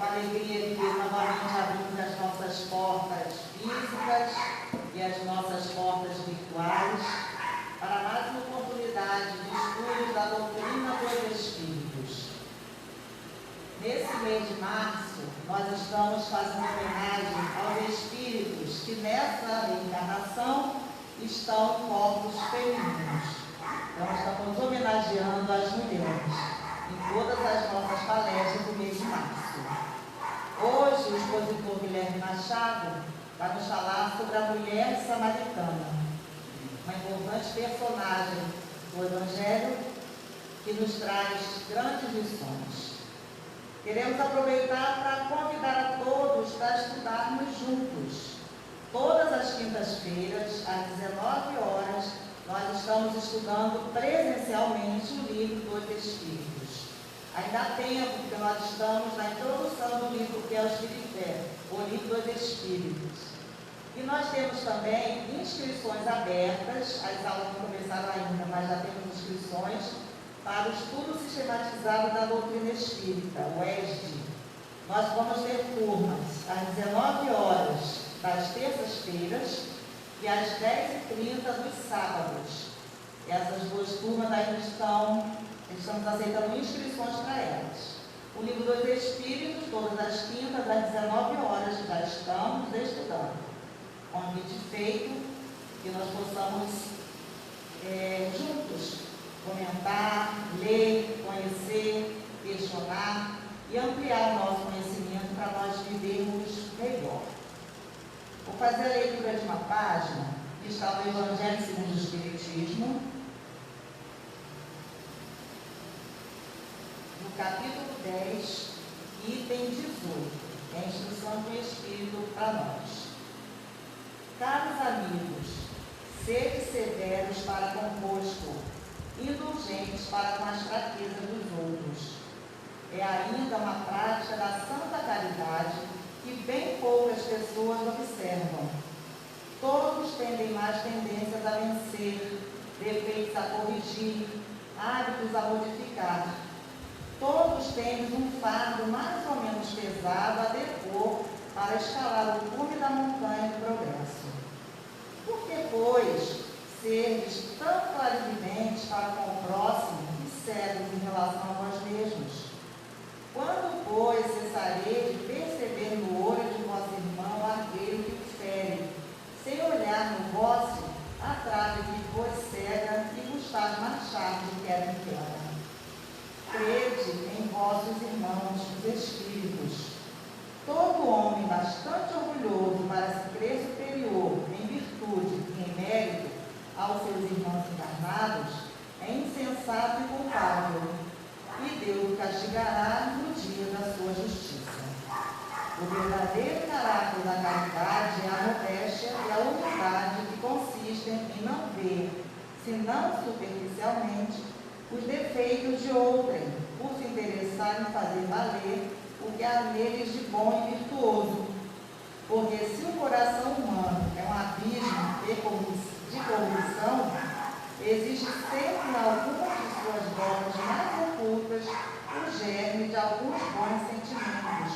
com alegria de ver novamente abrindo as nossas portas físicas e as nossas portas virtuais para mais uma oportunidade de estudo da doutrina dos Espíritos. Nesse mês de março, nós estamos fazendo homenagem aos Espíritos que nessa reencarnação estão em corpos femininos. Então, estamos homenageando as mulheres em todas as nossas palestras do mês de março. Hoje, o expositor Guilherme Machado vai nos falar sobre a mulher samaritana, uma importante personagem do Evangelho que nos traz grandes lições. Queremos aproveitar para convidar a todos para estudarmos juntos. Todas as quintas-feiras, às 19 horas, nós estamos estudando presencialmente o livro dos Espíritos. Ainda há tempo, porque nós estamos na introdução do livro que é o livro dos Espíritos. E nós temos também inscrições abertas, as aulas não começaram ainda, mas já temos inscrições para o estudo sistematizado da doutrina espírita, o ESD. Nós vamos ter turmas às 19 horas das terças-feiras e às 10h30 dos sábados. E essas duas turmas ainda estamos aceitando inscrições para elas. O livro dos Espíritos, todas as quintas, às 19 horas, já estamos estudando. Convite feito, que nós possamos juntos comentar, ler, conhecer, questionar e ampliar o nosso conhecimento para nós vivermos melhor. Vou fazer a leitura de uma página que está no Evangelho segundo o Espiritismo, no capítulo 10, item 18, é a instrução do Espírito para nós. Caros amigos, sede severos para convosco, indulgentes para com as fraquezas dos outros. É ainda uma prática da santa caridade que bem poucas pessoas observam. Todos tendem mais tendências a vencer, defeitos a corrigir, hábitos a modificar. Todos têm um fardo mais ou menos pesado a depor para escalar o cume da montanha do progresso. Por que, pois, serdes tão clarividentes para com o próximo e cegos em relação a vós mesmos? Quando, pois, cessareis de perceber no olho de vosso irmão o argueiro que o fere, sem olhar no vosso, a trave que vos cega e gustar marchar de queda em queda? Crede em vossos irmãos, os Espíritos. Todo homem bastante orgulhoso para se crer superior em virtude e em mérito aos seus irmãos encarnados é insensato e culpável, e Deus o castigará no dia da sua justiça. O verdadeiro caráter da caridade é a modéstia e a humildade que consistem em não ver, senão superficialmente, os defeitos de outrem, por se interessar em fazer valer o que há neles de bom e virtuoso. Porque se o coração humano é um abismo de corrupção, existe sempre em algumas de suas donas mais ocultas o germe de alguns bons sentimentos,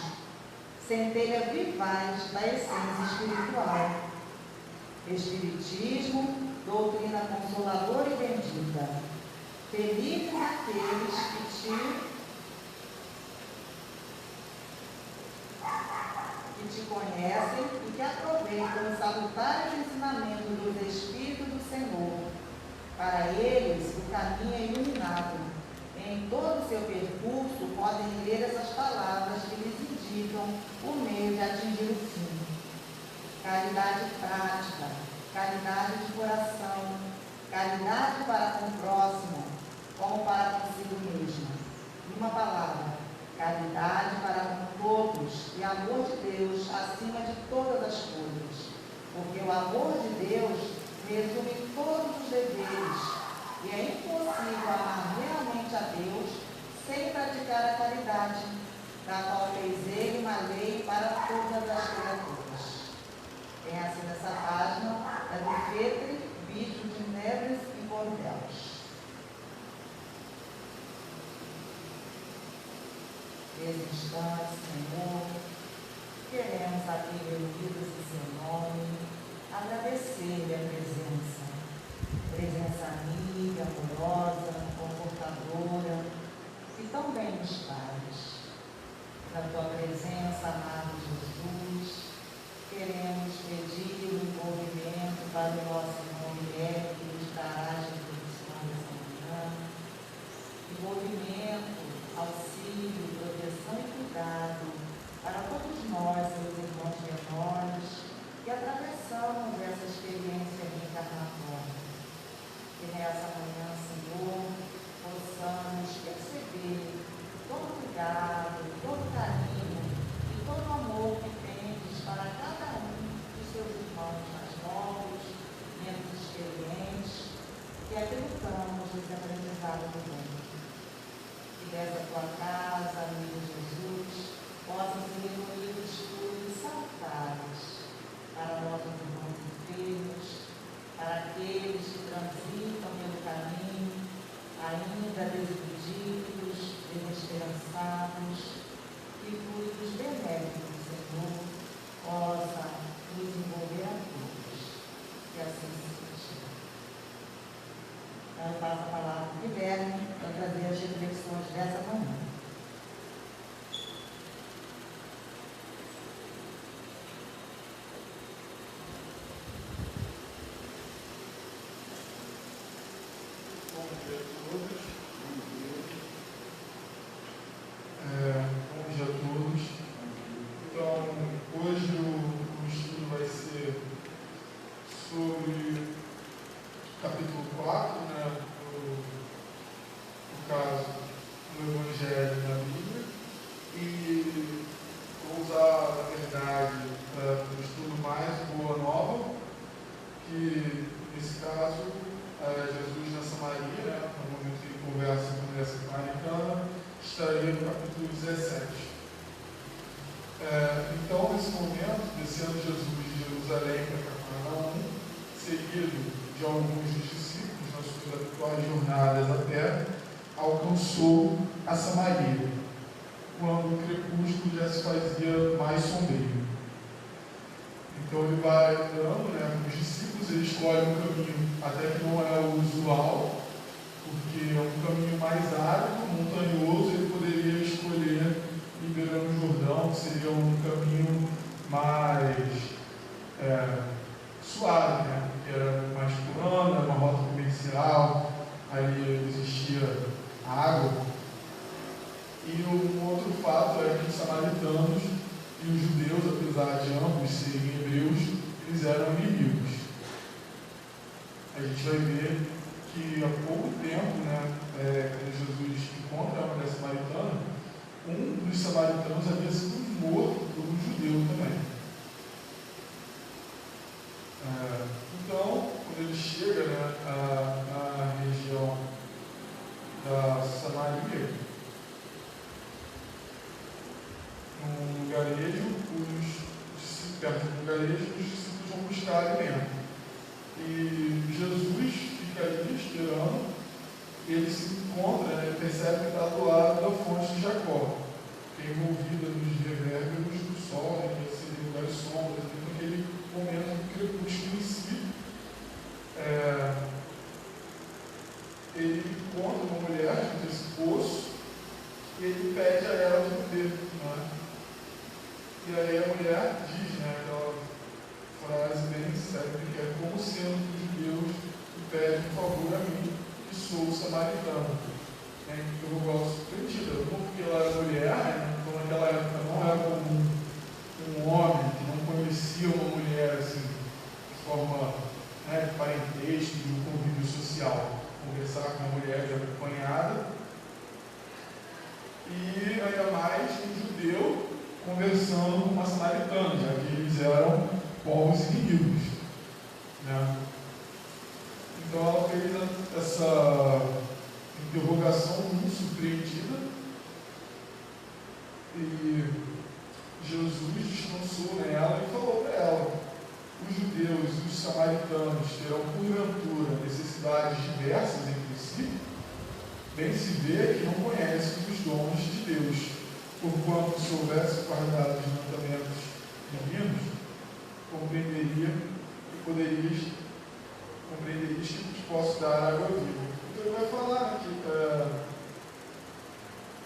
centelha vivaz da essência espiritual. Espiritismo, doutrina consoladora e bendita. Felizes aqueles que te conhecem e que aproveitam os salutares ensinamentos dos Espíritos do Senhor. Para eles, o caminho é iluminado. Em todo o seu percurso, podem ler essas palavras que lhes indicam o meio de atingir o fim. Caridade prática, caridade de coração, caridade para com o próximo, como para consigo mesmo. Uma palavra, caridade para com todos e amor de Deus acima de todas as coisas. Porque o amor de Deus resume todos os deveres e é impossível amar realmente a Deus sem praticar a caridade, da qual fez ele uma lei para todas as criaturas. Tem assim nessa página, é do Friedrich Bispo de Neves e Bordeaux. nesse instante, Senhor, queremos aqui reunidos em seu nome, agradecer-lhe a presença amiga, amorosa, confortadora, que tão bem nos faz. Na tua presença, amado Jesus, queremos pedir o envolvimento para o nosso irmão Guilherme, que nos dará a introdução dessa manhã. Envolvimento, auxílio, proteção e cuidado para todos nós, meus irmãos menores, que atravessamos essa experiência reencarnatória. Que nessa manhã, Senhor, possamos perceber todo cuidado, todo carinho e todo amor que tendes para cada um dos seus irmãos mais novos, menos experientes, que aqui lutamos esse aprendizado do mundo. Que dessa tua casa, amigo Jesus, possam ser reunidos frutos salutares para nossos irmãos enfermos, para aqueles que transitam pelo caminho, ainda desiludidos, desesperançados, que frutos benéficos, Senhor, possa nos envolver a todos. Que assim seja. Eu passo a palavra para o Guilherme para trazer as reflexões dessa manhã. Alcançou a Samaria, quando o crepúsculo já se fazia mais sombrio. Então ele vai andando, com os discípulos, ele escolhe um caminho até que não é o usual, porque é um caminho mais árido, montanhoso. Ele poderia escolher ir beirando o Jordão, que seria um caminho mais suave, porque era mais plano, era uma rota comercial, ali existia água. E um outro fato é que os samaritanos e os judeus, apesar de ambos serem hebreus, eles eram inimigos. A gente vai ver que há pouco tempo, quando Jesus encontra a mulher samaritana, um dos samaritanos havia sido morto por um judeu também. Então, quando ele chega na região da Samaria, num lugarejo, perto do lugarejo, os discípulos vão buscar alimento. E Jesus fica ali esperando. Ele se encontra, ele percebe que está do lado da fonte de Jacó, que é envolvida nos revérberos do sol, que seria lugar de sombras, naquele momento do crepúsculo em si. Ele encontra uma mulher junto a esse poço e ele pede a ela de beber. E aí a mulher diz, aquela frase bem célebre, que é: como sendo que os judeus me pedem um favor a mim, que sou samaritano. Eu gosto sentido, não porque ela é mulher, então naquela época não era comum um homem que não conhecia uma mulher assim, de forma de parentesco, de um convívio social, conversar com uma mulher acompanhada, e ainda mais um judeu conversando com uma samaritana, já que eles eram povos inimigos. Então ela fez essa interrogação muito surpreendida, e Jesus descansou nela e falou para ela: os judeus e os samaritanos terão porventura necessidades diversas entre si? Bem se vê que não conhecem os dons de Deus, porquanto se houvesse guardado os mandamentos divinos, compreenderíeis que vos posso dar água viva. Então ele vai falar que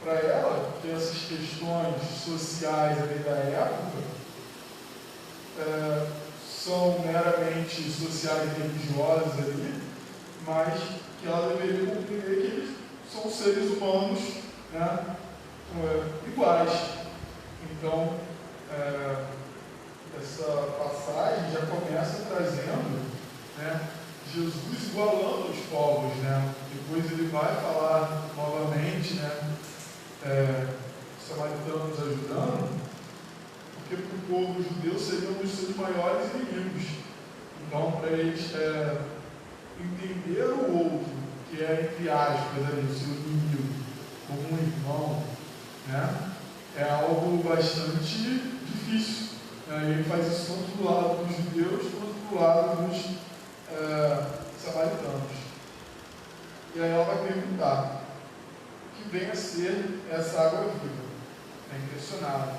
para ela que essas questões sociais ali da época são meramente sociais e religiosas ali, mas que ela deveria compreender que eles são seres humanos, né, iguais. Então, essa passagem já começa trazendo, né, Jesus igualando os povos, né? Depois ele vai falar novamente, né, os samaritanos ajudando, porque para o povo judeu seriam os seus maiores inimigos. Então, para eles entender o outro, que é, entre aspas, ali, o seu inimigo, como um irmão, né, é algo bastante difícil. Ele faz isso tanto do lado dos judeus quanto do lado dos samaritanos. E aí ela vai perguntar o que vem a ser essa água viva. É impressionado.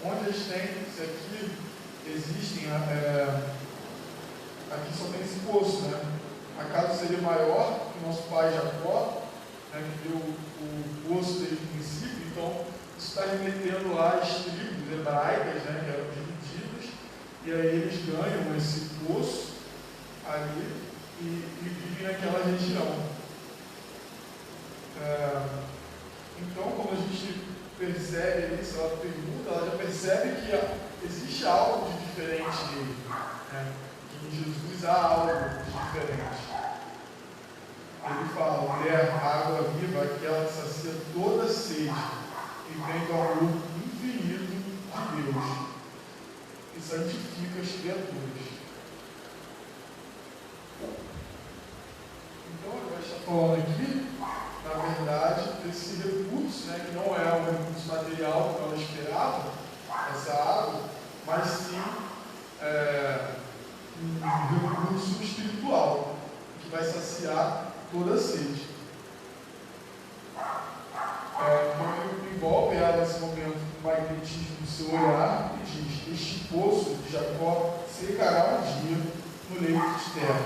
Onde eles têm, se aqui existem, aqui só tem esse poço, né? Acaso seria maior que o nosso pai Jacó, né, que deu o poço desde o princípio? Então, isso está remetendo lá às tribos hebraicas, né, que eram divididas, e aí eles ganham esse poço ali e vivem naquela região. Então, como a gente percebe ali, se ela pergunta, ela já percebe que existe algo de diferente nele, né? Que em Jesus há algo de diferente. Ele fala: mulher, a água viva, aquela que sacia toda sede e vem do amor infinito de Deus e santifica as criaturas. Então ele vai estar falando aqui, na verdade, desse recurso, né, que não é um recurso material que ela esperava, essa água, mas sim um recurso espiritual, que vai saciar toda a sede. Então ele envolve ela nesse momento com o magnetismo do seu olhar e diz: este poço de Jacó secará um dia no leito de terra,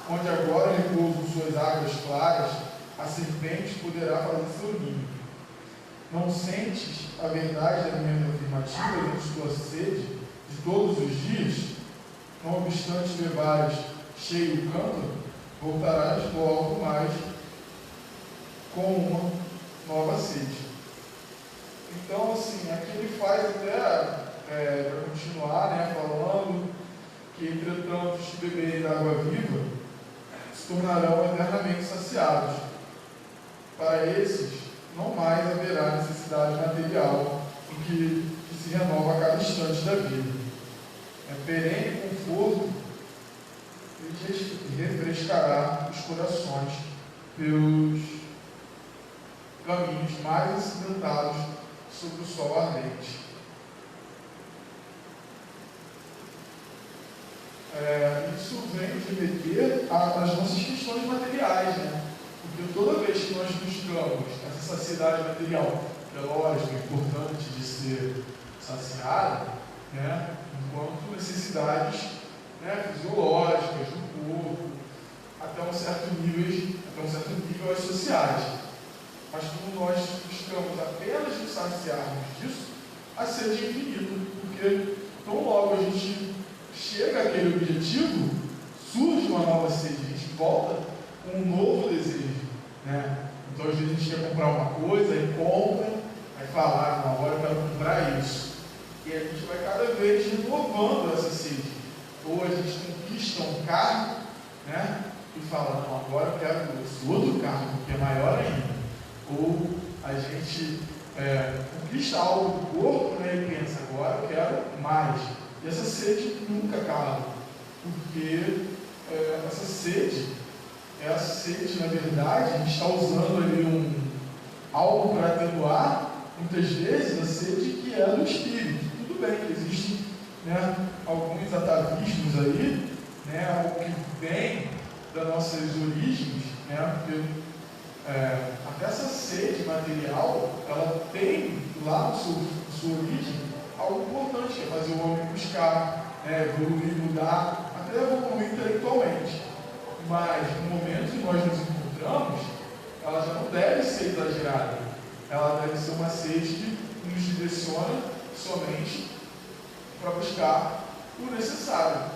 onde agora repousam suas águas claras, a serpente poderá fazer seu ninho. Não sentes a verdade da minha afirmativa diante de tua sede de todos os dias? Não obstante levares cheio o cântaro, voltarás logo mais com uma nova sede. Então, assim, aqui ele faz até, para continuar, né, falando que, entretanto, os que beberem da água viva se tornarão eternamente saciados. Para esses, não mais haverá necessidade material em que se renova a cada instante da vida. Perene conforto e refrescará os corações pelos caminhos mais acidentados sob o sol ardente. Isso vem remeter às nossas questões materiais, né? Porque toda vez que nós buscamos essa saciedade material, que é lógico, é importante de ser saciada, né, enquanto necessidades, né, fisiológicas do corpo, até um certo nível as sociais. Mas quando nós buscamos apenas nos saciarmos disso, a sede é infinita, porque tão logo a gente chega àquele objetivo, surge uma nova sede, a gente volta com um novo desejo, né? Então às vezes a gente quer comprar uma coisa e compra, aí fala: não, agora eu quero comprar isso. E a gente vai cada vez renovando essa sede. Ou a gente conquista um carro, né, e fala: não, agora eu quero esse outro carro, que é maior ainda. Ou a gente conquista algo do corpo, né, e pensa: agora eu quero mais. E essa sede nunca acaba, porque essa sede é a sede, na verdade, a gente está usando ali algo para atenuar, muitas vezes, a sede que é do espírito. Tudo bem que existem, né, alguns atavismos aí, né, algo que vem das nossas origens, né, porque a essa sede material, ela tem lá na sua origem algo importante, que é fazer o homem buscar, evoluir, mudar, até evoluir intelectualmente. Mas no momento que nós nos encontramos, ela já não deve ser exagerada. Ela deve ser uma sede que nos direciona somente para buscar o necessário.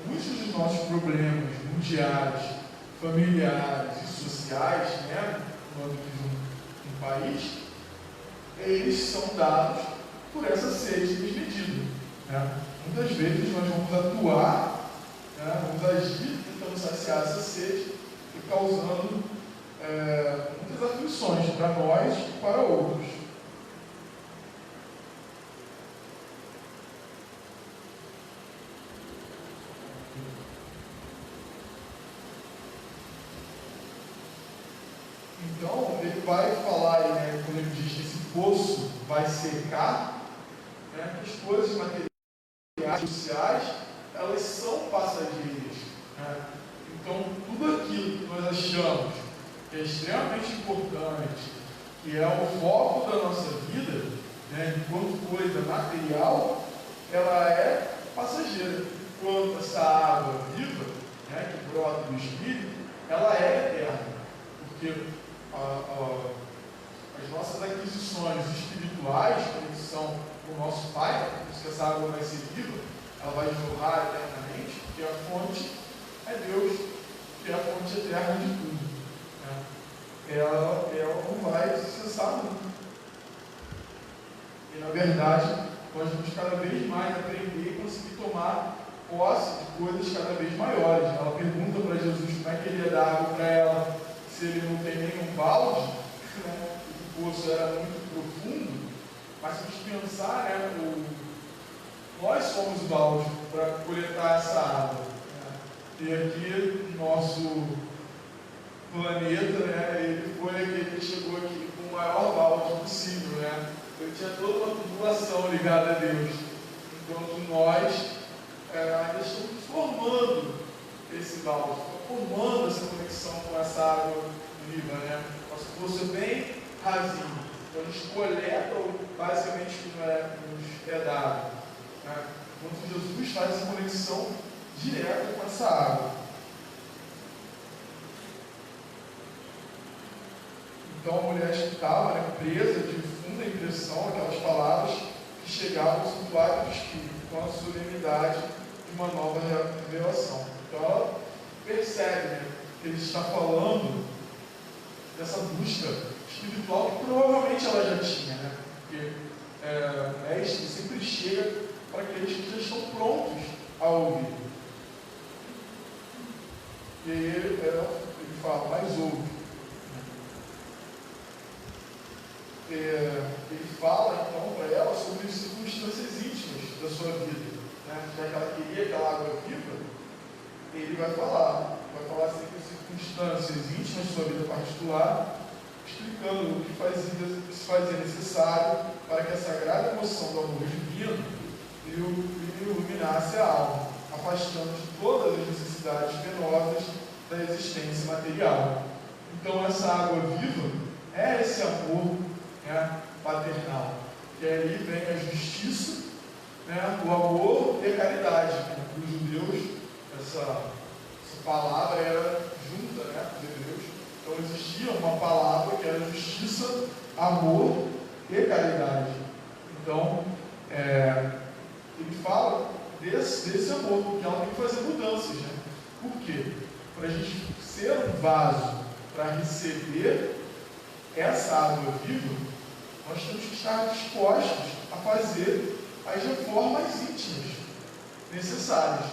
Muitos dos nossos problemas mundiais, familiares e sociais, no âmbito de um país, eles são dados por essa sede desmedida. Muitas vezes nós vamos atuar, vamos agir tentando saciar essa sede e causando muitas aflições para nós e para outros. Então, ele vai falar aí, quando ele diz que esse poço vai secar, que as coisas materiais, sociais, elas são passageiras. Então, tudo aquilo que nós achamos que é extremamente importante, que é o foco da nossa vida, enquanto coisa material, ela é passageira. Enquanto essa água viva, que brota do Espírito, ela é eterna. Porque as nossas aquisições espirituais, conexão com o nosso Pai, por isso que essa água vai ser viva, ela vai jorrar eternamente, porque a fonte é Deus, que é a fonte eterna de tudo. Ela não vai cessar nunca. E na verdade, nós vamos cada vez mais aprender e conseguir tomar posse de coisas cada vez maiores. Ela pergunta para Jesus como é que ele ia dar água para ela, se ele não tem nenhum balde, o poço era muito profundo, mas se a gente pensar, nós somos o balde para coletar essa água. E aqui, nosso planeta, ele foi aquele que chegou aqui com o maior balde possível, Ele tinha toda uma população ligada a Deus, enquanto nós ainda estamos formando esse balde, formando essa conexão com essa água viva, Nosso poço é bem rasinho, então a gente coleta basicamente o que nos é dado, Enquanto Jesus faz essa conexão direta com essa água. Então a mulher escutava, presa de funda impressão, aquelas palavras que chegavam ao santuário do Espírito, com a solenidade de uma nova revelação. Então ela percebe que ele está falando dessa busca espiritual que provavelmente ela já tinha, porque mestre sempre chega para aqueles que já estão prontos a ouvir. E aí ele fala, mas ouve. Ele fala então para ela sobre as circunstâncias íntimas da sua vida, já que ela queria aquela água viva, ele vai falar sempre as circunstâncias íntimas de sua vida particular, explicando o que se fazia necessário para que a sagrada emoção do amor divino lhe iluminasse a alma, afastando de todas as necessidades penosas da existência material. Então essa água viva é esse amor paternal, que ali vem a justiça, o amor e a caridade. Para os judeus, essa palavra era junta, para os hebreus. Então existia uma palavra que era justiça, amor e caridade. Então, ele fala desse amor, porque ela tem que fazer mudanças. Por quê? Para a gente ser um vaso para receber essa água viva, nós temos que estar dispostos a fazer as reformas íntimas necessárias,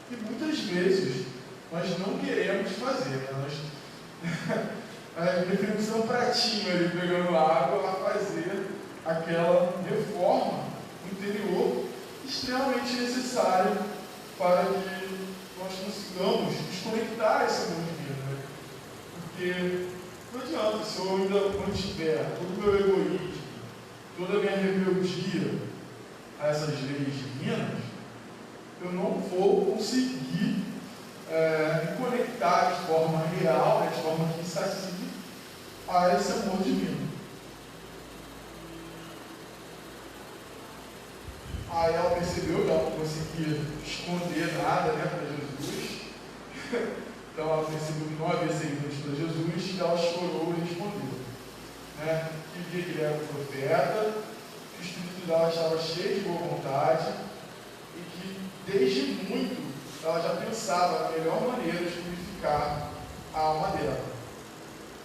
que muitas vezes nós não queremos fazer. Nós preferimos ser um pratinho ali pegando água a fazer aquela reforma interior extremamente necessária para que nós consigamos desconectar esse amor divino. Porque não adianta, se eu ainda mantiver todo o meu egoísmo, toda a minha rebeldia a essas leis divinas, eu não vou conseguir me conectar de forma real, de forma que sacie a esse amor divino. Aí ela percebeu que ela não conseguia esconder nada, né, para Jesus. Então ela percebeu que não havia segredos para Jesus, e ela chorou e respondeu, né, que via que ele era um profeta, que o espírito dela estava cheio de boa vontade e que desde muito ela já pensava na melhor maneira de purificar a alma dela.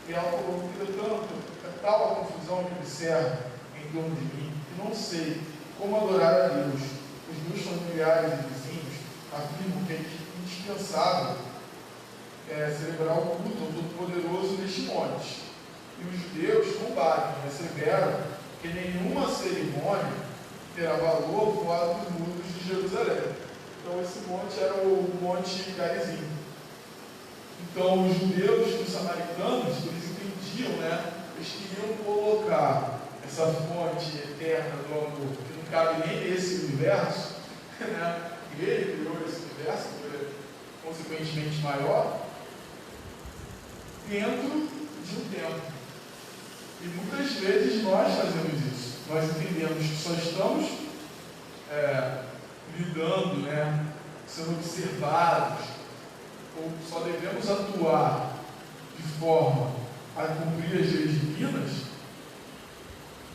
E ela falou: entretanto, é tal a confusão que observo em torno de mim, que não sei como adorar a Deus. Os meus familiares e vizinhos afirmam que é indispensável celebrar o culto ao Todo-Poderoso neste monte. E os judeus combatem, asseveram que nenhuma cerimônia terá valor fora dos muros de Jerusalém. Então esse monte era o Monte Garizim. Então os judeus e os samaritanos, eles entendiam, né? Eles queriam colocar essa fonte eterna do amor, que não cabe nem nesse universo, né? E ele criou esse universo, que é consequentemente maior, dentro de um templo. E muitas vezes nós fazemos isso. Nós entendemos que só estamos lidando, né, sendo observados, ou só devemos atuar de forma a cumprir as leis divinas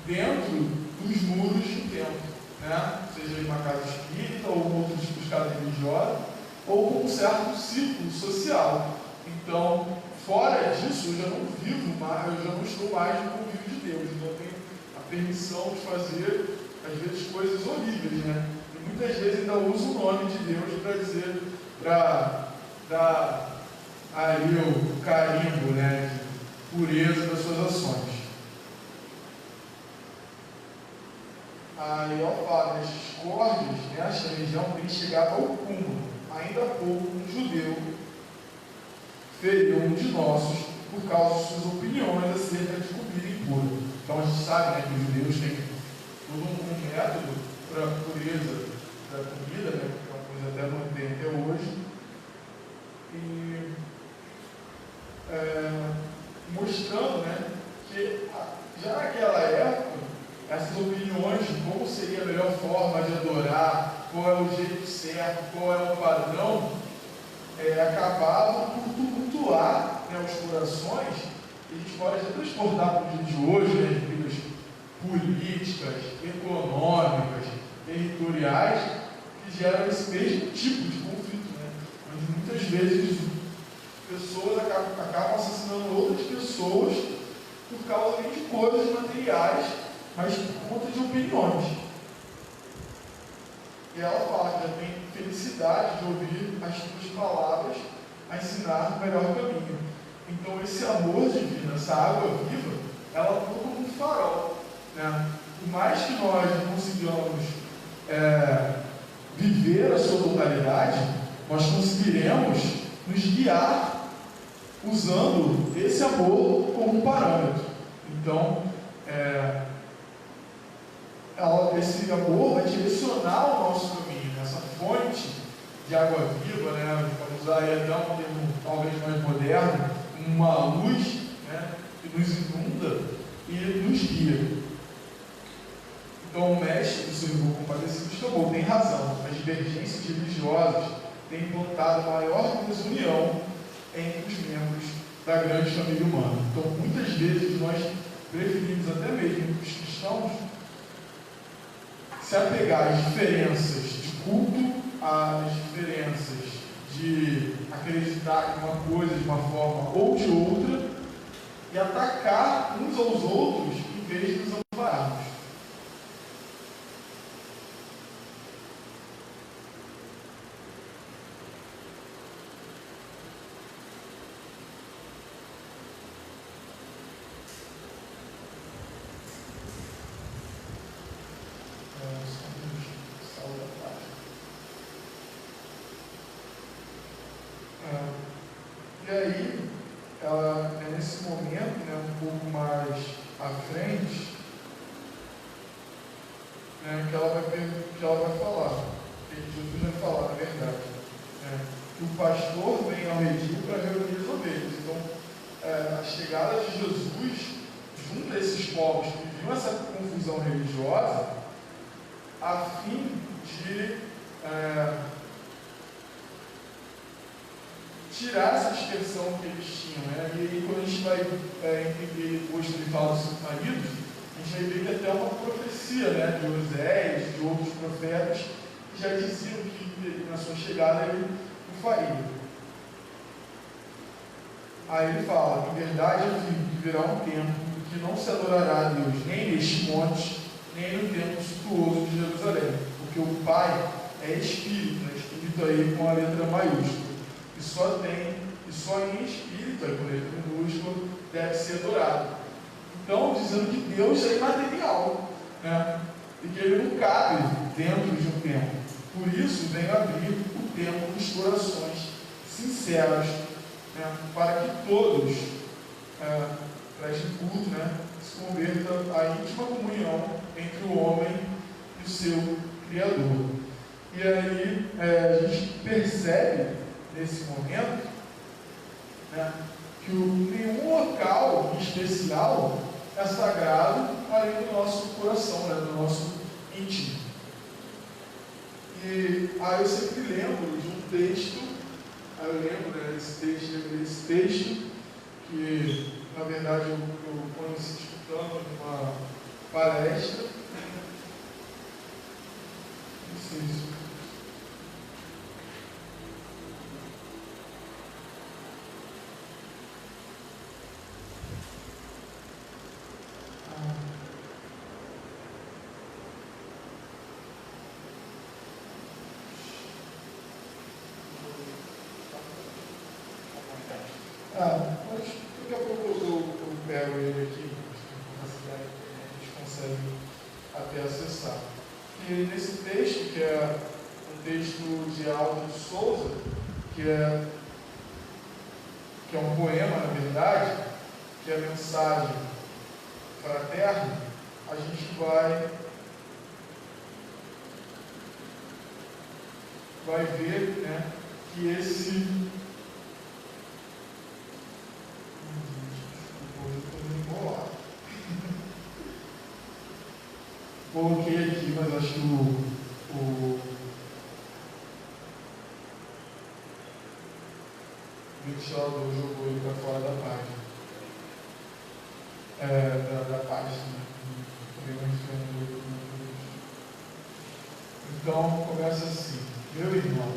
dentro dos muros do templo, né? Seja em uma casa espírita ou outro tipo de casa religiosa, ou com um certo círculo social. Então, fora disso, eu já não vivo mais, eu já não estou mais no convívio de Deus, então eu tenho a permissão de fazer, às vezes, coisas horríveis, né? E muitas vezes ainda uso o nome de Deus para dizer, para dar ali o carimbo, né, de pureza das suas ações. Aí eu falo, as discórdias nesta região têm chegado ao cúmulo. Ainda há pouco, um judeu feriu um de nossos por causa de suas opiniões acerca de comida impura. Então a gente sabe, né, que os judeus têm todo um método para a pureza da comida, né, que é uma coisa até mantém até hoje. E mostrando, né, que já naquela época, essas opiniões de como seria a melhor forma de adorar, qual é o jeito certo, qual é o padrão, acabavam por tumultuar, né, os corações, e a gente pode até transportar para o dia de hoje, né, de brigas políticas, econômicas, territoriais, que geram esse mesmo tipo de conflito, né, onde muitas vezes pessoas acabam assassinando outras pessoas por causa de coisas materiais, mas por conta de opiniões. E ela fala que ela tem felicidade de ouvir as tuas palavras a ensinar o melhor caminho. Então esse amor divino, essa água viva, ela atua como um farol, né? Por mais que nós não consigamos viver a sua totalidade, nós conseguiremos nos guiar usando esse amor como um parâmetro. Então, esse amor vai direcionar o nosso caminho, essa fonte de água viva, né? Vamos usar aí até um termo talvez mais moderno, uma luz, né, que nos inunda e nos guia. Então o mestre do Senhor Compadecido exclamou: tem razão, as divergências religiosas têm implantado maior desunião entre os membros da grande família humana. Então muitas vezes nós preferimos, até mesmo os cristãos, se apegar às diferenças de culto, às diferenças de acreditar em uma coisa de uma forma ou de outra, e atacar uns aos outros em vez de nos ampararmos. E aí, ela, nesse momento, né, um pouco mais à frente, né, que ela vai falar, que Jesus vai falar, na verdade, né, que o pastor vem ao redil para reunir as ovelhas. Então, a chegada de Jesus junto a esses povos que viviam essa confusão religiosa, a fim de tirar essa dispersão que eles tinham, né? E aí, quando a gente vai entender depois que ele fala dos seus maridos, a gente vai ver que até uma profecia, né, de Osés, de outros profetas, que já diziam que na sua chegada ele o faria. Aí ele fala: em verdade eu digo que virá um tempo em que não se adorará a Deus nem neste monte, nem no templo suntuoso de Jerusalém, porque o Pai é Espírito, né, escrito aí com a letra maiúscula, e só em Espírito, aí com letra minúscula, deve ser adorado. Então, dizendo que Deus é imaterial, né, e que ele não cabe dentro de um templo. Por isso, vem abrir o templo dos corações sinceros, né, para que todos prestem culto, né, se convertam à íntima comunhão entre o homem e o seu Criador. E aí a gente percebe nesse momento, né, que nenhum local especial é sagrado além do nosso coração, né, do nosso íntimo. E aí eu sempre lembro de um texto, desse texto que, na verdade, eu conheci escutando numa palestra. Não sei se... Mas daqui a pouco eu pego ele aqui, a gente consegue até acessar. E nesse texto, que é um texto de Aldo de Souza, que é um poema, na verdade, que é a mensagem fraterna, a gente vai ver, né, que esse... Coloquei aqui, mas acho que o ventilador jogou ele para fora da página. Da página. Então, começa assim: meu irmão,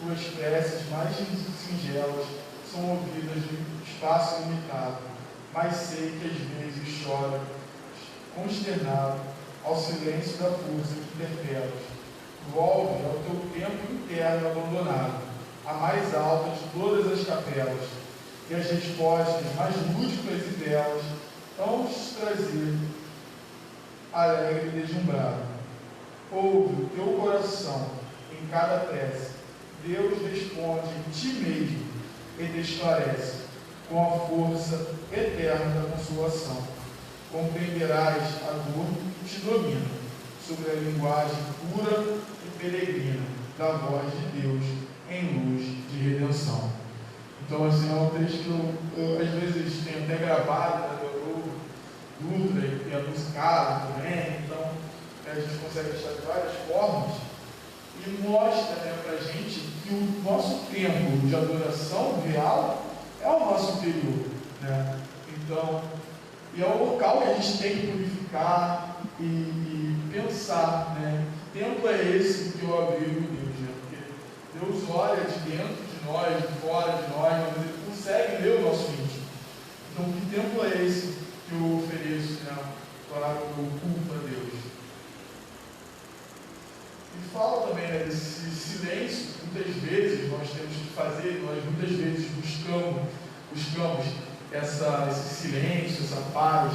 tuas preces mais singelas são ouvidas no espaço limitado, mas sei que às vezes chora, consternado, ao silêncio da força que interpelas. Volve ao teu tempo interno abandonado, a mais alta de todas as capelas, e as respostas mais lúdicas e belas vão te trazer alegre e deslumbrado. Ouve o teu coração em cada prece. Deus responde em ti mesmo e te esclarece com a força eterna da consolação. Compreenderás a dor que te domina, sobre a linguagem pura e peregrina da voz de Deus em luz de redenção. Então, assim, é um texto que eu às vezes tenho até gravado, né, do Ultra e é musicado também, então a gente consegue achar de várias formas e mostra, né, para a gente que o nosso tempo de adoração real é o nosso interior, né? Então, e é o local que a gente tem que purificar e pensar, né? Que templo é esse que eu abrigo em Deus, né? Porque Deus olha de dentro de nós, de fora de nós, mas Ele consegue ver o nosso íntimo. Então, que templo é esse que eu ofereço, né, para o culto a Deus? E fala também, né, desse silêncio que muitas vezes nós temos que fazer, nós muitas vezes buscamos esse silêncio, essa paz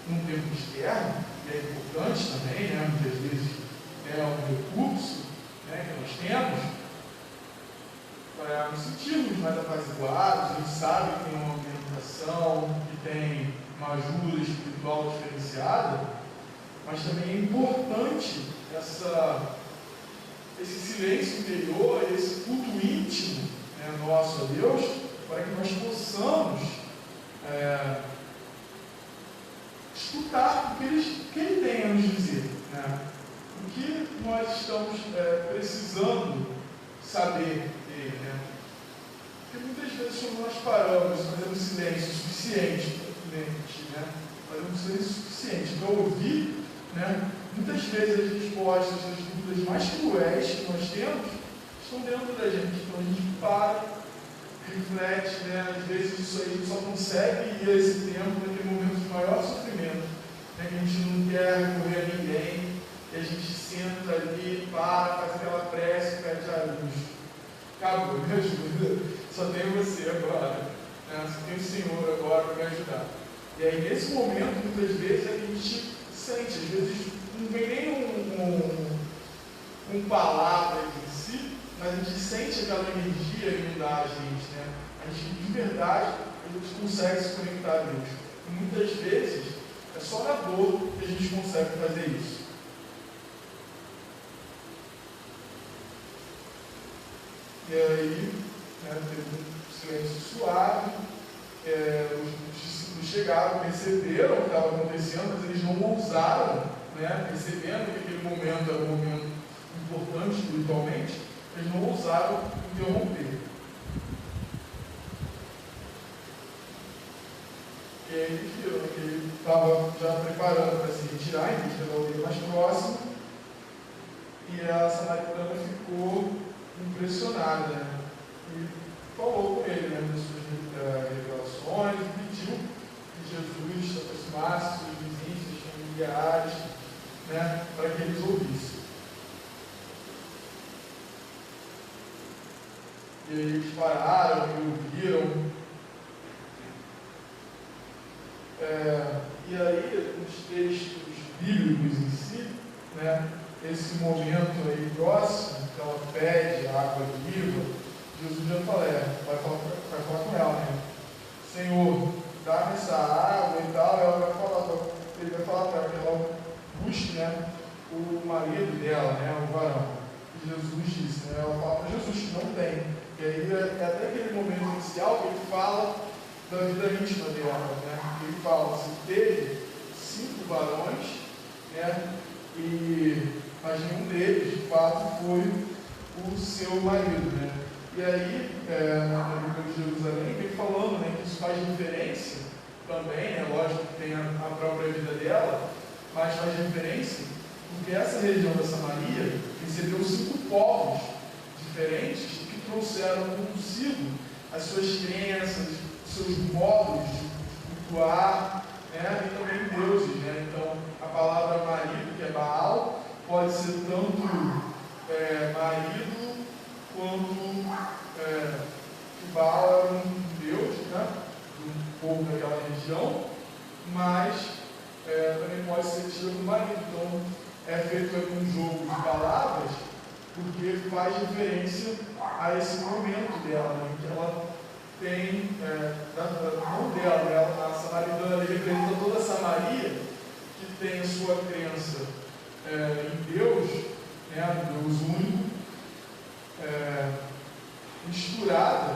num tempo externo, e é importante também, né, muitas vezes é um recurso, né, que nós temos para nos sentirmos mais apaziguados. A gente sabe que tem uma meditação, que tem uma ajuda espiritual diferenciada, mas também é importante esse silêncio interior, esse culto íntimo, né, nosso a Deus, para que nós possamos escutar o que ele tem a nos dizer, né? O que nós estamos precisando saber dele, né? Porque muitas vezes quando nós paramos, fazemos silêncio suficiente, né? Fazemos silêncio suficiente para ouvir, né? Muitas vezes as respostas das dúvidas mais cruéis que nós temos estão dentro da gente. Então a gente para, reflete, né? Às vezes isso aí a gente só consegue ir a esse tempo naquele momento de maior sofrimento, né? Que a gente não quer recorrer a ninguém, e a gente senta ali, para, faz aquela prece, pede a luz. Acabou, me ajuda. Só tem você agora, né? Só tem o Senhor agora para me ajudar. E aí nesse momento, muitas vezes, a gente sente, às vezes não vem nem palavras em si, mas a gente sente aquela energia inundar a gente, né? A gente, de verdade, a gente consegue se conectar a Deus. E muitas vezes, é só na dor que a gente consegue fazer isso. E aí, né, teve um silêncio suave, os discípulos chegaram, perceberam o que estava acontecendo, mas eles não ousaram, né, percebendo que aquele momento era um momento importante espiritualmente, eles não ousaram interromper. E aí eles viram que ele estava já preparando para se retirar em vista da aldeia mais próxima, e a samaritana ficou impressionada, né? E falou com ele, né, das suas revelações, e pediu que Jesus se aproximasse dos vizinhos, dos familiares, né, para que eles ouvissem. E aí eles pararam e ouviram. E aí, nos textos bíblicos em si, né, esse momento aí próximo, que ela pede a água viva, Jesus já fala, vai falar com ela, né? Senhor, dá-me essa água e tal, ele vai falar para ela que ela busque, né, o marido dela, né, o varão. E Jesus disse, né, ela fala para Jesus que não tem. E aí é até aquele momento inicial que ele fala da vida íntima dela, né? Ele fala assim, teve 5 varões, né? Mas nenhum deles, de fato, foi o seu marido, né? E aí, na Bíblia de Jerusalém, vem falando, né, que isso faz referência também, né? Lógico que tem a própria vida dela, mas faz referência porque essa região da Samaria recebeu 5 povos diferentes que trouxeram consigo as suas crenças, seus modos de cultuar, né, e também deuses, né? Então, a palavra marido, que é Baal, pode ser tanto marido quanto que Baal era um deus, né, do povo daquela região, mas também pode ser tido do marido. Então, é feito aqui um jogo de palavras, porque faz referência a esse momento dela, né, que ela tem, não dela, a samaritana representa toda a Samaria, que tem a sua crença em Deus, né, Deus único, misturada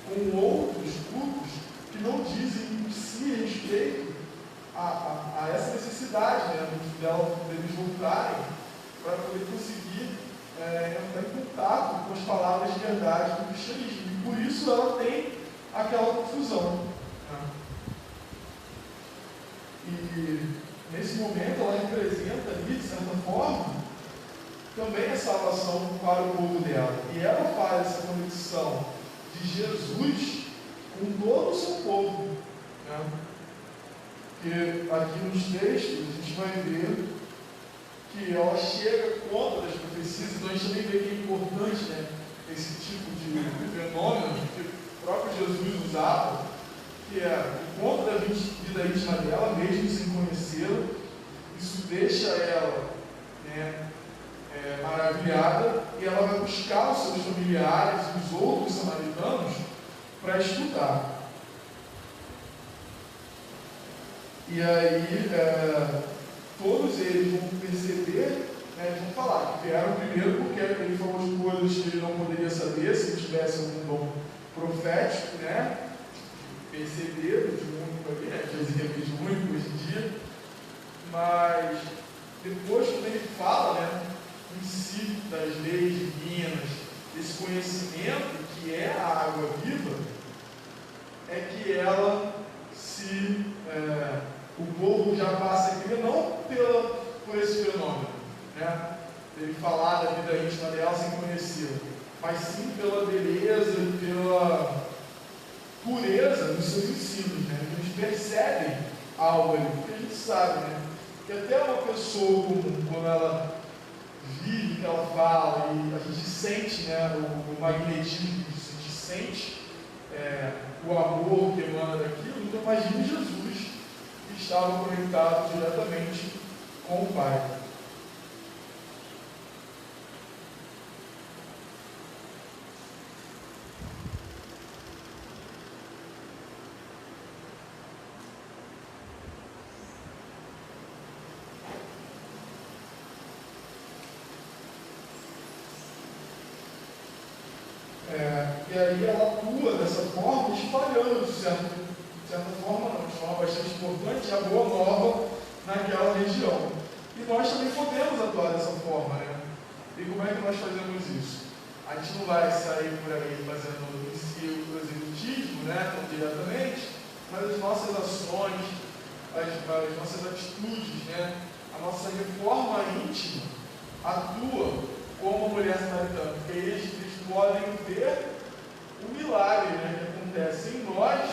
com outros grupos que não dizem em si respeito a essa necessidade, né, deles voltarem para poder conseguir entrar em contato com as palavras de verdade do cristianismo. E por isso ela tem aquela confusão, né? E nesse momento ela representa ali, de certa forma, também a salvação para o povo dela. E ela faz essa conexão de Jesus com todo o seu povo, né? Porque aqui nos textos a gente vai ver que ela chega contra as profecias. Então a gente também vê que é importante, né, esse tipo de fenômeno que o próprio Jesus usava, que é o contra da vida íntima dela, mesmo sem conhecê-la. Isso deixa ela, né, maravilhada, e ela vai buscar os seus familiares e os outros samaritanos para estudar. E aí todos eles vão perceber, né, eles vão falar que vieram primeiro porque ele falou de coisas que ele não poderia saber se ele tivesse algum dom profético, né? perceberam de único ali, né? De exemplo de único hoje em dia, mas depois, quando ele fala, né, em si das leis divinas, desse conhecimento que é a água viva, é que ela se. O povo já passa a crer não por esse fenômeno, né? Ele falar da vida íntima dela sem conhecê-la, mas sim pela beleza e pela pureza dos seus ensinos, né? Eles percebem algo ali, porque a gente sabe, né? Que até uma pessoa comum, quando ela vive o que ela fala e a gente sente, né, o magnetismo, a gente sente o amor que emana daquilo, então imagine Jesus que estava conectado diretamente com o Pai. E aí ela atua dessa forma, espalhando, de certa forma, não, de forma bastante importante, a boa nova naquela região. E nós também podemos atuar dessa forma, né? E como é que nós fazemos isso? A gente não vai sair por aí fazendo em si o proselitismo, né, tão diretamente, mas as nossas ações, as nossas atitudes, né, a nossa reforma íntima atua como a mulher samaritana, porque eles podem ver o milagre, né, que acontece em nós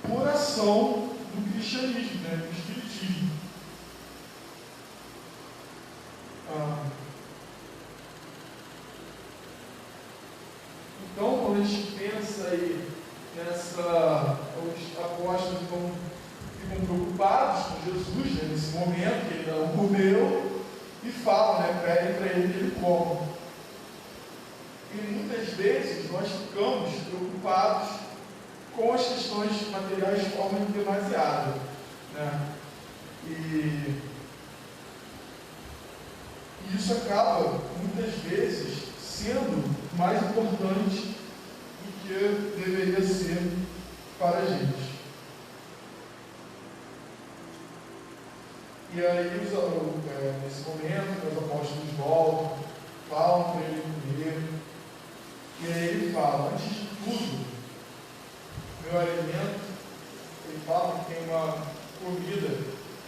por ação do cristianismo, né, do espiritismo. Então, quando a gente pensa aí os apóstolos ficam preocupados com Jesus, né, nesse momento, que ele não comeu, e falam, né, pedem para ele que ele coma. E muitas vezes nós ficamos preocupados com as questões materiais de forma demasiada, né? E isso acaba, muitas vezes, sendo mais importante do que deveria ser para a gente. E aí, nesse momento, os apóstolos voltam, falam para ele comer, e aí ele fala, antes de tudo, meu alimento, ele fala que tem uma comida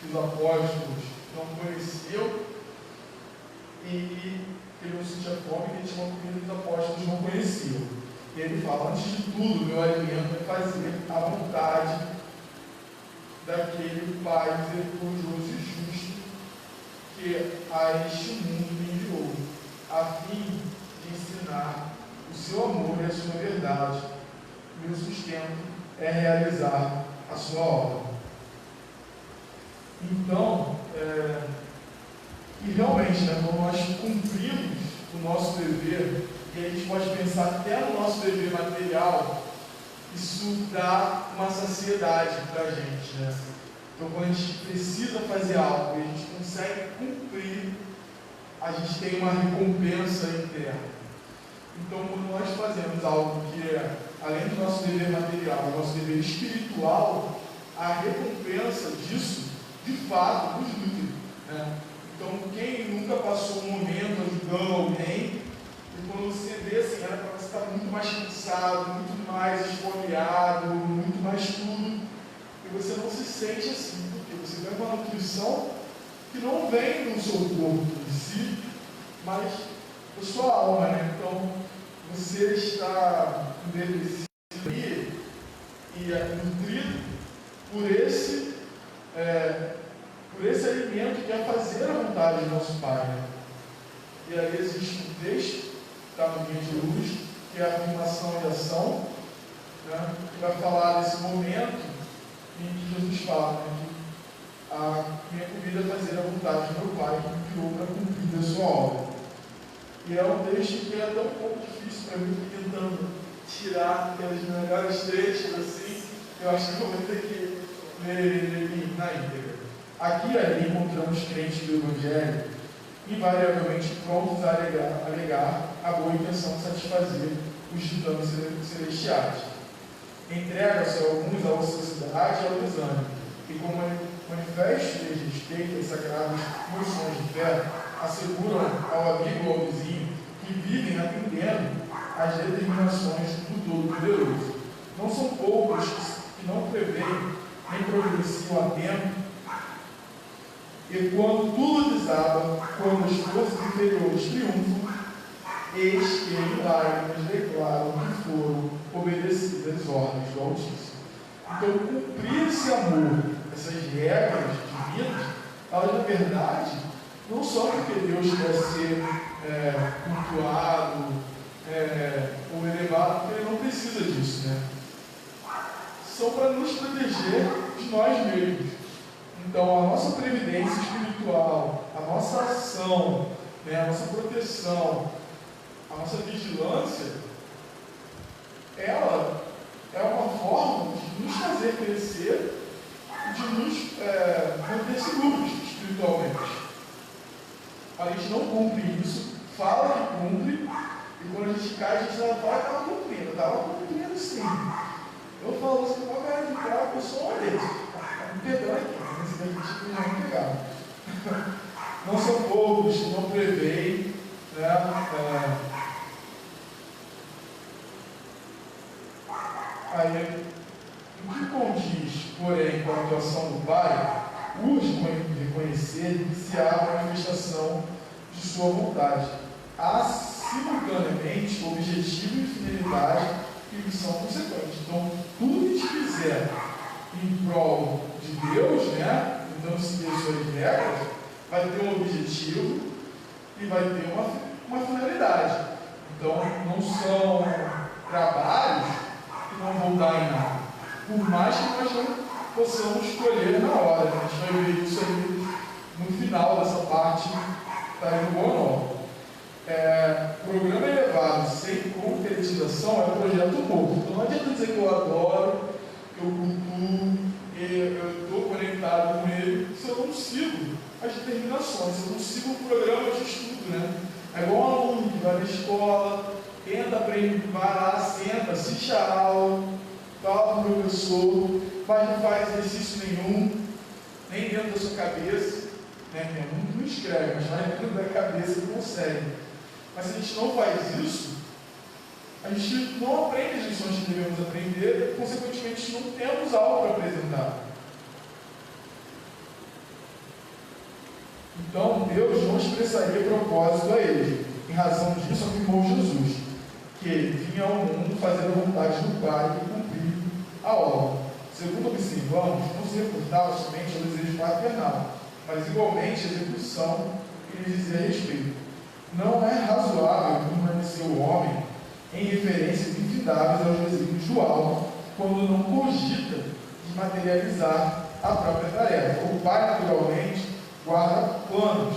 que os apóstolos não conheciam, e ele não sentia fome, e ele tinha uma comida que os apóstolos não conheciam. E ele fala, antes de tudo, meu alimento é fazer a vontade daquele Pai misericordioso e justo que a este mundo me enviou, a fim de ensinar o seu amor e a sua verdade. Meu sustento é realizar a sua obra. Então, e realmente, né, quando nós cumprimos o nosso dever, e a gente pode pensar até no nosso dever material, isso dá uma saciedade para a gente, né? Então, quando a gente precisa fazer algo e a gente consegue cumprir, a gente tem uma recompensa interna. Então, quando nós fazemos algo que é, além do nosso dever material, o nosso dever espiritual, a recompensa disso, de fato, nos nutre, né? Então, quem nunca passou um momento ajudando alguém, e quando você vê assim, era para você estar muito mais cansado, muito mais esfomeado, muito mais tudo, e você não se sente assim, porque você ganha uma nutrição que não vem do seu corpo em si, mas da sua alma, né? Então, você está envelhecido e nutrido por esse alimento que é fazer a vontade do nosso Pai, né? E aí existe um texto que está no Guia de Luz, que é a afirmação e ação, né? Que vai falar desse momento em que Jesus fala, né, que a minha comida é fazer a vontade do meu Pai, que me criou para cumprir a sua obra. E é um texto que é até um pouco difícil para mim, tentando tirar aqueles melhores trechos assim. Eu acho que eu vou ter que ler ele na íntegra. Aqui e ali encontramos crentes do Evangelho invariavelmente prontos a alegar a boa intenção de satisfazer os ditames celestiais. entrega-se a alguns à ociosidade e ao desânimo, e como manifesto de respeito às sagradas noções de fé, asseguram ao amigo ou ao vizinho que vivem atendendo às determinações do Todo-Poderoso. Não são poucos que não preveem nem providenciam a tempo, e quando tudo desaba, quando as forças inferiores triunfam, eis que em lágrimas declaram que foram obedecidas as ordens do Altíssimo. Então, cumprir esse amor, essas regras divinas, elas na verdade não são porque Deus quer ser cultuado ou elevado, porque Ele não precisa disso, né? São para nos proteger de nós mesmos. Então, a nossa previdência espiritual, a nossa ação, a nossa proteção, a nossa vigilância, ela é uma forma de nos fazer crescer e de nos manter seguros espiritualmente. A gente não cumpre isso, fala que cumpre, e quando a gente cai, a gente não fala que estava cumprindo. Estava cumprindo sim. Eu falo assim, qual é de cara, eu sou um deles. Está me pegando aqui, nesse daqui que não me pegaram. Não são poucos que não preveem, Aí, o que condiz, porém, com a atuação do Pai, urge reconhecer que se há a manifestação de sua vontade. Há, simultaneamente, objetivo e finalidade e missão consequente. Então, tudo que a gente fizer em prol de Deus, então seguir as suas regras, vai ter um objetivo e vai ter uma finalidade. Então, não são trabalhos que não vão dar em nada. Por mais que nós não possamos escolher na hora. A gente vai ver isso aí no final dessa parte, está aí no Boa Nova. Programa elevado sem concretização é projeto morto. Então não adianta dizer que eu adoro, que eu cultuo, que eu estou conectado com ele, se eu não sigo as determinações, se eu não sigo o programa de estudo, É igual um aluno que vai na escola, tenta aprender, vai lá, senta, assiste a aula, fala com o professor, mas não faz exercício nenhum, nem dentro da sua cabeça, Tem aluno que não escreve, mas vai dentro da cabeça e consegue. Mas se a gente não faz isso, a gente não aprende as lições que devemos aprender e, consequentemente, não temos algo para apresentar. Então, Deus não expressaria propósito a ele. Em razão disso, afirmou Jesus, que ele vinha ao mundo fazer a vontade do Pai e cumprir a obra. Segundo observamos, não se reportava somente ao desejo paternal, mas igualmente a execução que lhe dizia respeito. Não é razoável permanecer o homem em referências infindáveis aos desígnios do alto, quando não cogita de materializar a própria tarefa. O Pai, naturalmente, guarda planos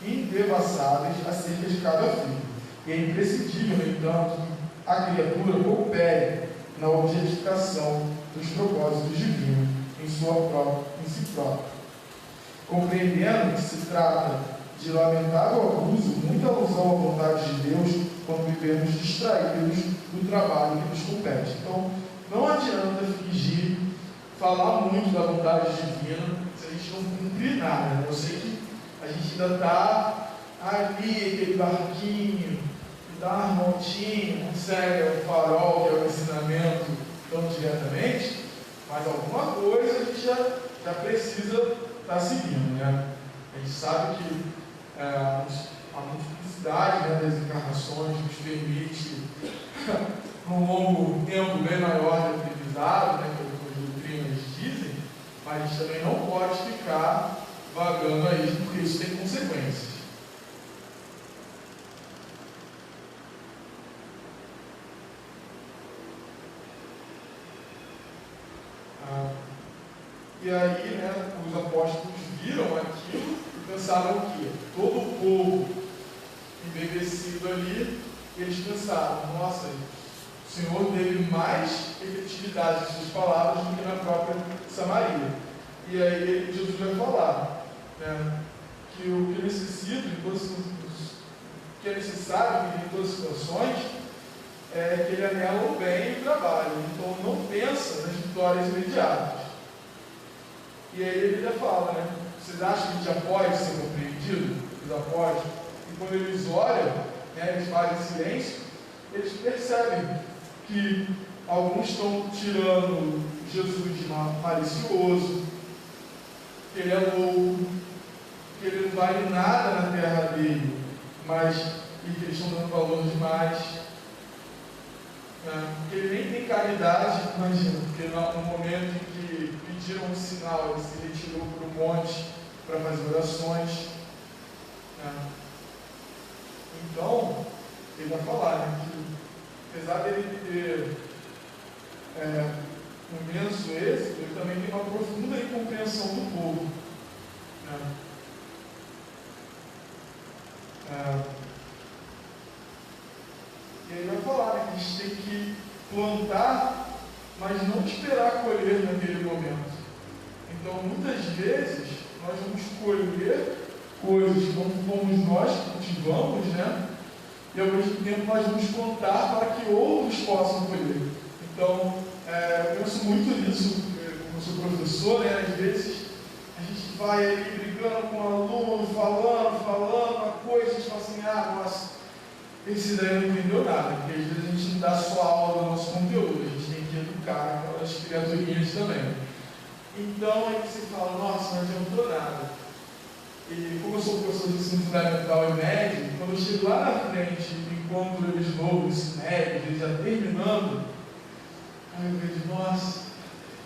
indevassáveis acerca de cada filho. E é imprescindível, no entanto, que a criatura coopere na objetificação dos propósitos divinos em si própria. Compreendendo que se trata de lamentável abuso, muita alusão à vontade de Deus quando vivemos distraídos do trabalho que nos compete. Então, não adianta fingir, falar muito da vontade divina se a gente não cumprir nada. Eu sei que a gente ainda está ali, aquele barquinho, que dá uma voltinha, não segue o farol, que é o ensinamento tão diretamente, mas alguma coisa a gente já precisa estar seguindo, A gente sabe que a multiplicidade das encarnações nos permite um longo tempo bem maior de aprendizado, que as doutrinas dizem, mas a gente também não pode ficar vagando aí, porque isso tem consequências. E aí, os apóstolos viram aquilo e pensaram que todo o povo embevecido ali, eles pensaram, nossa, o Senhor teve mais efetividade de suas palavras do que na própria Samaria. E aí Jesus vai falar que o que necessito, que é necessário em todas as situações, é que ele anela o bem e o trabalho, então não pensa nas vitórias imediatas. E aí ele ainda fala, né? Vocês acham que já pode ser compreendido? Os apóstolos? E quando eles olham, né, eles fazem silêncio, eles percebem que alguns estão tirando Jesus de malicioso, que ele é louco, que ele não vale nada na terra dele, mas que eles estão dando valor demais. Que ele nem tem caridade, imagina, porque no momento em que pediram um sinal, ele se retirou para o monte para fazer orações. Então, ele vai falar, né, que apesar dele ter um imenso êxito, ele também tem uma profunda incompreensão do povo. E ele vai falar, né, que a gente tem que plantar, mas não esperar colher naquele momento. Então, muitas vezes, nós vamos colher coisas que não fomos nós que cultivamos, né? E ao mesmo tempo nós vamos plantar para que outros possam colher. Então, eu penso muito nisso, como sou professor, né? Às vezes a gente vai ali brigando com o aluno, falando uma coisa, a gente fala assim, nossa, esse daí não entendeu nada, porque às vezes a gente não dá só aula do nosso conteúdo, a gente tem que educar aquelas criaturinhas também. Então aí você fala, nossa, não adiantou nada. E como eu sou professor de ensino fundamental e médio, quando eu chego lá na frente e encontro eles novos, ensino médio, eles já terminando, aí eu vejo, nossa,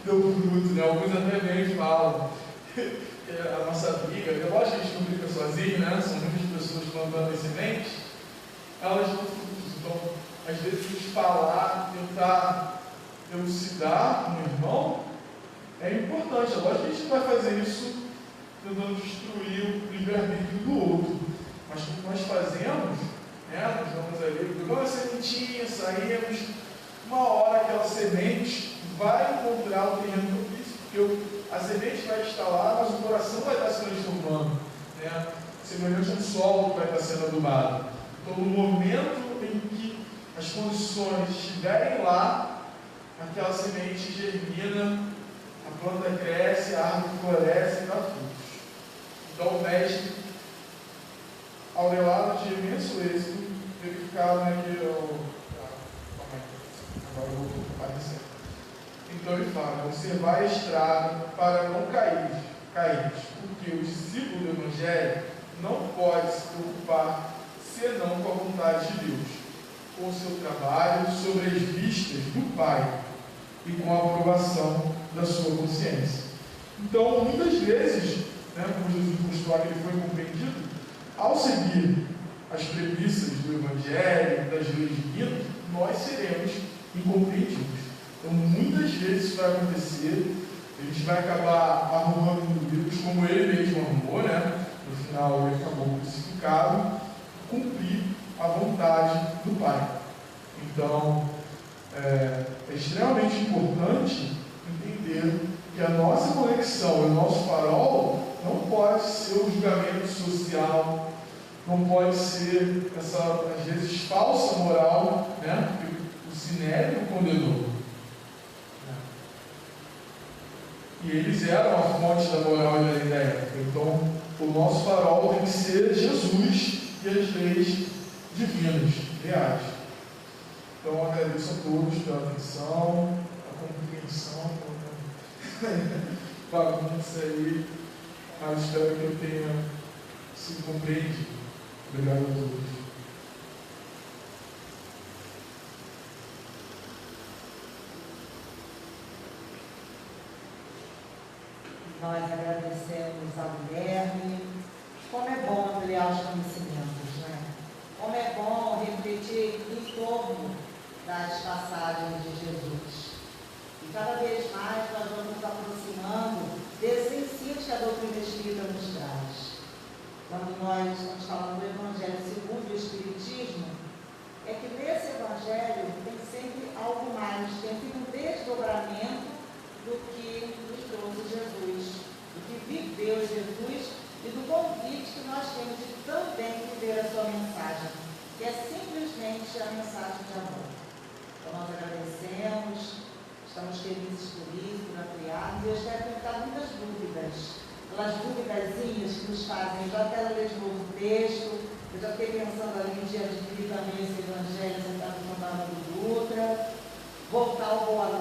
deu fruto, né? Alguns até vêm e falam. A nossa briga, é lógico que a gente não briga sozinho, né? São muitas pessoas plantando sementes, elas dão frutos. Então, às vezes, nos falar, tentar elucidar um irmão, é importante. É lógico que a gente não vai fazer isso tentando destruir o livre-arbítrio do outro. Mas o que nós fazemos, né? Nós vamos ali, pegamos a sementinha, saímos, uma hora aquela semente vai encontrar o terreno propício, porque a semente vai estar lá, mas o coração vai estar se transformando, né? Semelhante a um solo que vai estar sendo adubado. Então, no momento em que as condições estiverem lá, aquela semente germina, a planta cresce, a árvore floresce e dá frutos. Então, o mestre, aurelado de imenso êxito, verificado naquele. Agora eu vou aparecer. Então ele fala, observar a estrada para não cair, porque o discípulo do Evangelho não pode se preocupar senão com a vontade de Deus, com o seu trabalho sobre as vistas do Pai e com a aprovação da sua consciência. Então, muitas vezes, né, como Jesus mostrou que ele foi compreendido, ao seguir as premissas do Evangelho, das leis divinas, nós seremos incompreendidos. Então, muitas vezes isso vai acontecer, a gente vai acabar arrumando inimigos, como ele mesmo arrumou, né? No final, ele acabou crucificado, cumprir a vontade do Pai. Então, é extremamente importante entender que a nossa conexão, o nosso farol, não pode ser o julgamento social, não pode ser essa, às vezes, falsa moral, né? Que o Sinédrio condenou. E eles eram a fonte da moral e da ideia. Então, o nosso farol tem que ser Jesus e as leis divinas, reais. Então, agradeço a todos pela atenção, a compreensão, bagunça aí, mas espero que eu tenha sido compreendido. Obrigado a todos. Nós agradecemos ao Guilherme. Como é bom ampliar os conhecimentos, né? Como é bom refletir em torno das passagens de Jesus. E cada vez mais nós vamos nos aproximando desses ensinos que a doutrina espírita nos traz. Quando nós estamos falando do Evangelho segundo o Espiritismo, é que nesse Evangelho tem sempre algo mais, tem sempre um desdobramento do que nos trouxe Jesus, do que viveu Jesus e do convite que nós temos de também viver a sua mensagem, que é simplesmente a mensagem de amor. nós agradecemos, estamos felizes por isso, por ampliarmos, e eu espero que tenham muitas dúvidas. Aquelas duvidazinhas que nos fazem, eu até ler de novo o texto, eu já fiquei pensando ali em diante de também esse evangelho